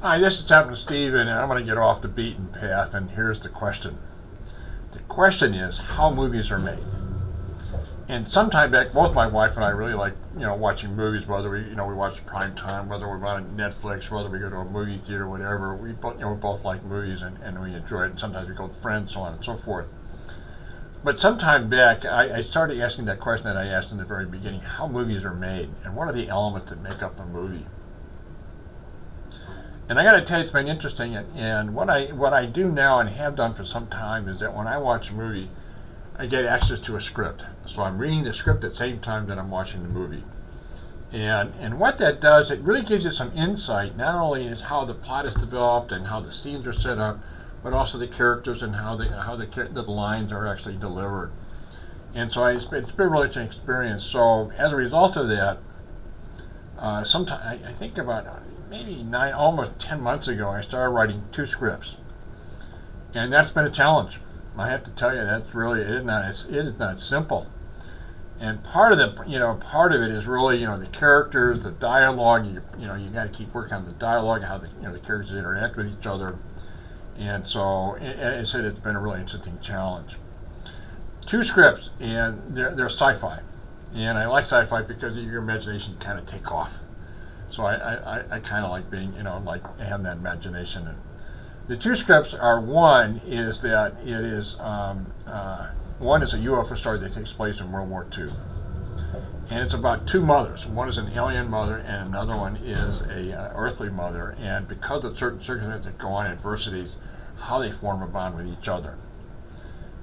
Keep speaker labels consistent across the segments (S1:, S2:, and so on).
S1: Hi, this is Captain Steve, and I'm going to get off the beaten path, and here's the question. The question is how movies are made. And sometime back, both my wife and I really like, watching movies, whether we watch prime time, whether we're on Netflix, whether we go to a movie theater, whatever. We both like movies, and we enjoy it. And sometimes we go with friends, so on and so forth. But sometime back, I started asking that question that I asked in the very beginning: how movies are made, and what are the elements that make up a movie? And I got to tell you, it's been interesting. And what I do now and have done for some time is that when I watch a movie, I get access to a script. So I'm reading the script at the same time that I'm watching the movie. And what that does, it really gives you some insight, not only is how the plot is developed and how the scenes are set up, but also the characters and how the lines are actually delivered. And so it's been really an experience. So as a result of that, sometime I think about maybe almost 10 months ago, I started writing 2 scripts, and that's been a challenge. I have to tell you, it is not simple. And part of it is really, the characters, the dialogue. You got to keep working on the dialogue, how the characters interact with each other. And so, as I said, it's been a really interesting challenge. 2 scripts, and they're sci-fi, and I like sci-fi because your imagination kind of take off. So I kind of like being, like having that imagination. And the 2 scripts are, one is a UFO story that takes place in World War II. And it's about 2 mothers. One is an alien mother, and another one is a earthly mother. And because of certain circumstances that go on, adversities, how they form a bond with each other.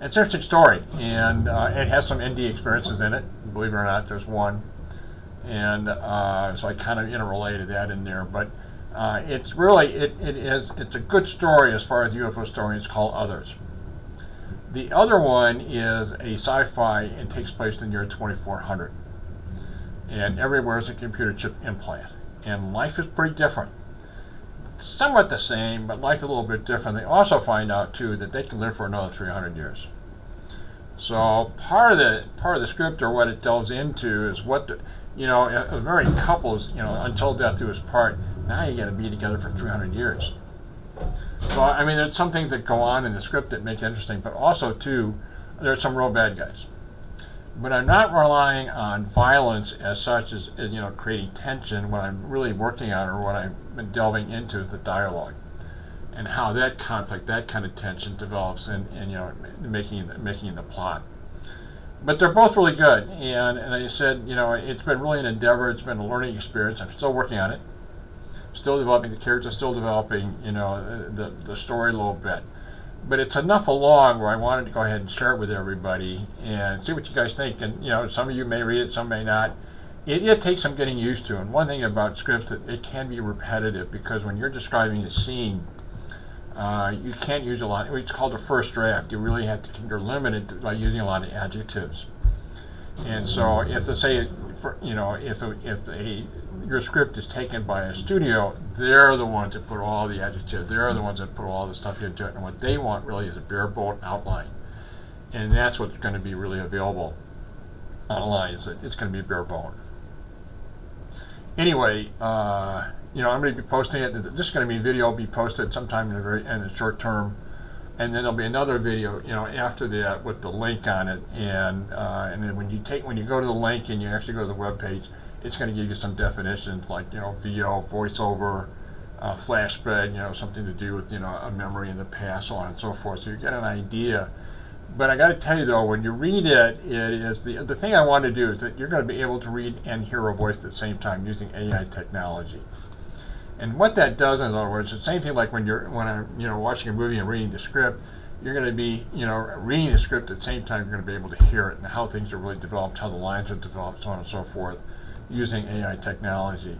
S1: It's an interesting story, and it has some ND experiences in it. Believe it or not, there's one. And so I kind of interrelated that in there. But it's a good story as far as the UFO story. It's called Others. The other one is a sci-fi and takes place in the year 2400. And everywhere is a computer chip implant. And life is pretty different. Somewhat the same, but life a little bit different. They also find out, too, that they can live for another 300 years. So part of the script, or what it delves into, is a married couples, until death do us part. Now you got to be together for 300 years. So I mean, there's some things that go on in the script that make it interesting, but also too, there's some real bad guys. But I'm not relying on violence as such as creating tension. What I'm really working on, or what I've been delving into, is the dialogue and how that conflict, that kind of tension develops, and making the plot. But they're both really good, and as I said, it's been really an endeavor. It's been a learning experience. I'm still working on it, still developing the characters, still developing the story a little bit. But it's enough along where I wanted to go ahead and share it with everybody and see what you guys think. And some of you may read it, some may not. It takes some getting used to. And one thing about scripts, that it can be repetitive, because when you're describing a scene, you can't use a lot. It's called a first draft. You're limited by using a lot of adjectives. And so if your script is taken by a studio, they're the ones that put all the adjectives. They're the ones that put all the stuff into it. And what they want really is a bare bone outline. And that's what's going to be really available online. It's going to be bare bone. Anyway, I'm going to be posting it. This is going to be video, be posted sometime in the short term, and then there'll be another video, after that with the link on it. And then when you go to the link and you actually go to the web page, it's going to give you some definitions like VO, voiceover, flashback, something to do with a memory in the past, so on and so forth. So you get an idea. But I got to tell you though, when you read it, it is the thing I want to do is that you're going to be able to read and hear a voice at the same time using AI technology. And what that does, in other words, it's the same thing like when I'm watching a movie and reading the script. You're going to be reading the script at the same time. You're going to be able to hear it and how things are really developed, how the lines are developed, so on and so forth, using AI technology.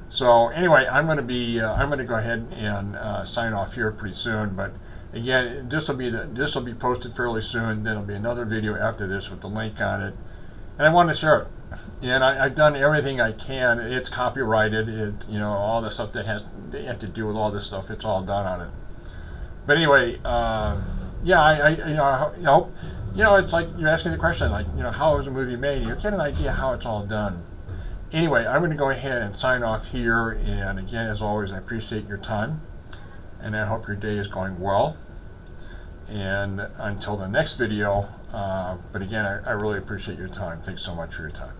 S1: So anyway, I'm going to go ahead and sign off here pretty soon. But again, this will be posted fairly soon. Then there'll be another video after this with the link on it, and I want to share it. And I've done everything I can. It's copyrighted. All the stuff they have to do with all this stuff. It's all done on it. But anyway, I hope. It's like you're asking the question, like, how is a movie made? You get an idea how it's all done. Anyway, I'm going to go ahead and sign off here. And again, as always, I appreciate your time, and I hope your day is going well. And until the next video, but again, I really appreciate your time. Thanks so much for your time.